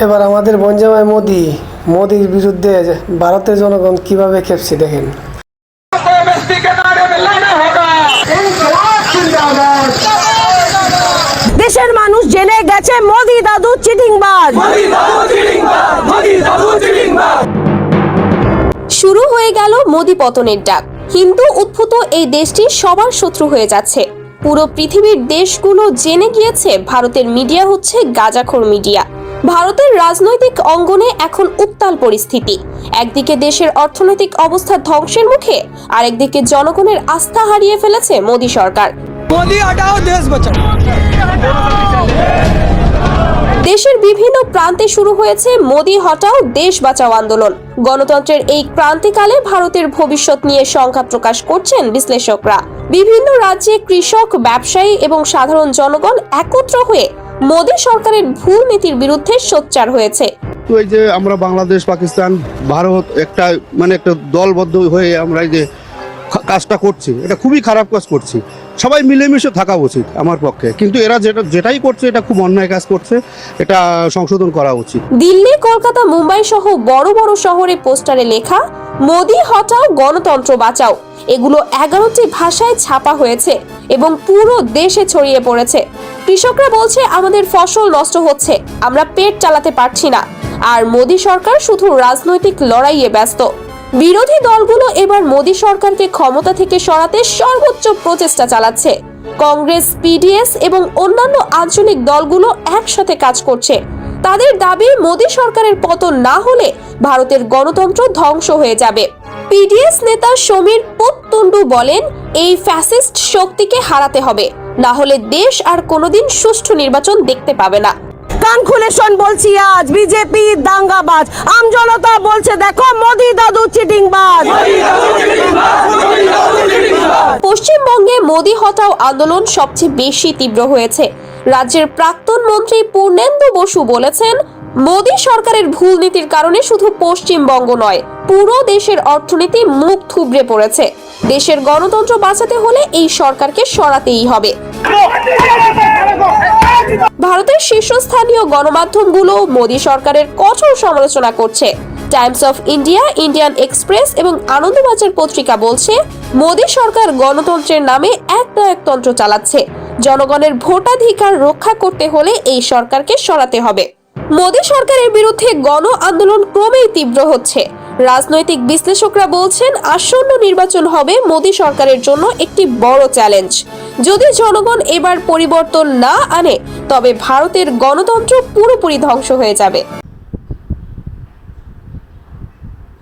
এবার আমাদের বঞ্জামাই মোদির বিরুদ্ধে ভারতের জনগণ কিভাবে খেপছে দেখেন। দেশের মানুষ জেনে গেছে মোদি দাদু চিটিংবাজ। শুরু হয়ে গেল মোদি পতনের ডাক। হিন্দু উদ্ভূত এই দেশটি সবার শত্রু হয়ে যাচ্ছে। পুরো পৃথিবীর দেশগুলো জেনে গিয়েছে ভারতের মিডিয়া হচ্ছে গাঁজাখোর মিডিয়া। ভারতের রাজনৈতিক অঙ্গনে এখন উত্তাল পরিস্থিতি। একদিকে দেশের অর্থনৈতিক অবস্থা ধ্বংসের মুখে, আরেকদিকে জনগণের আস্থা হারিয়ে ফেলেছে মোদি সরকার। মোদি হটাও দেশ বাঁচাও। দেশের বিভিন্ন প্রান্তে শুরু হয়েছে মোদি হটাও দেশ বাঁচাও আন্দোলন। গণতন্ত্রের এই ক্রান্তিকালে ভারতের ভবিষ্যৎ নিয়ে শঙ্কা প্রকাশ করছেন বিশ্লেষকরা। বিভিন্ন রাজ্যে কৃষক, ব্যবসায়ী এবং সাধারণ জনগণ একত্র হয়ে মোদি সরকারের ভুল নীতির বিরুদ্ধে সোচ্চার হয়েছে। তো এই যে আমরা বাংলাদেশ, পাকিস্তান, ভারত একটা দলবদ্ধ হয়ে আমরা এই যে কাজটা করছি, এটা খুবই খারাপ কাজ করছি। সবাই মিলেমিশে থাকা উচিত আমার পক্ষে, কিন্তু এরা যেটাই করছে এটা খুব অন্যায় কাজ করছে, এটা সংশোধন করা উচিত। দিল্লি, কলকাতা, মুম্বাই সহ বড় বড় শহরে পোস্টারে লেখা মোদি হটাও গণতন্ত্র বাঁচাও, এগুলো 11টি ভাষায় ছাপা হয়েছে এবং পুরো দেশে ছড়িয়ে পড়েছে। কৃষকরা বলছে আমাদের ফসল নষ্ট হচ্ছে, আমরা পেট চালাতে পারছি না। আর মোদি সরকার শুধু রাজনৈতিক লড়াইয়ে ব্যস্ত। বিরোধী দলগুলো এবার মোদি সরকারকে ক্ষমতা থেকে সরাতে সর্বোচ্চ প্রচেষ্টা চালাচ্ছে। কংগ্রেস, পিডিএস এবং অন্যান্য আঞ্চলিক দলগুলো একসাথে কাজ করছে। তাদের দাবি মোদি সরকারের পতন না হলে ভারতের গণতন্ত্র ধ্বংস হয়ে যাবে। পিডিএস নেতা সমীর পোততুন্ডু বলেন, এই ফ্যাসিস্ট শক্তিকে হারাতে হবে, না হলে দেশ আর কোনোদিন সুষ্ঠু নির্বাচন দেখতে পাবে না। কান খুলে শোন বলছি, আজ বিজেপি দাঙ্গাবাজ, আম জনতা বলছে দেখো মোদি দাদু চিটিংবাজ। পশ্চিমবঙ্গে মোদি হটাও আন্দোলন সবচেয়ে বেশি তীব্র হয়েছে। রাজ্যের প্রাক্তন মন্ত্রী পূর্ণেন্দু বসু বলেছেন, মোদি সরকারের ভুল নীতির কারণে শুধু পশ্চিমবঙ্গ নয়, পুরো দেশের অর্থনীতি মুখ থুবড়ে পড়েছে। দেশের গণতন্ত্র বাঁচাতে হলে এই সরকারকে সরাতেই হবে। ভারতের শীর্ষস্থানীয় গণমাধ্যমগুলো মোদি সরকারের কঠোর সমালোচনা করছে। Times of India, Indian express এবং আনন্দবাজার পত্রিকা বলছে, মোদি সরকার গণতন্ত্রের নামে একনায়কতন্ত্র চালাচ্ছে। জনগণের ভোটাধিকার রক্ষা করতে হলে এই সরকারকে সরাতে হবে। মোদি সরকারের বিরুদ্ধে গণ আন্দোলন ক্রমেই তীব্র হচ্ছে। রাজনৈতিক বিশ্লেষকরা বলছেন, আসন্ন নির্বাচন হবে মোদি সরকারের জন্য একটি বড় চ্যালেঞ্জ। যদি জনগণ এবার পরিবর্তন না আনে, তবে ভারতের গণতন্ত্র পুরোপুরি ধ্বংস হয়ে যাবে।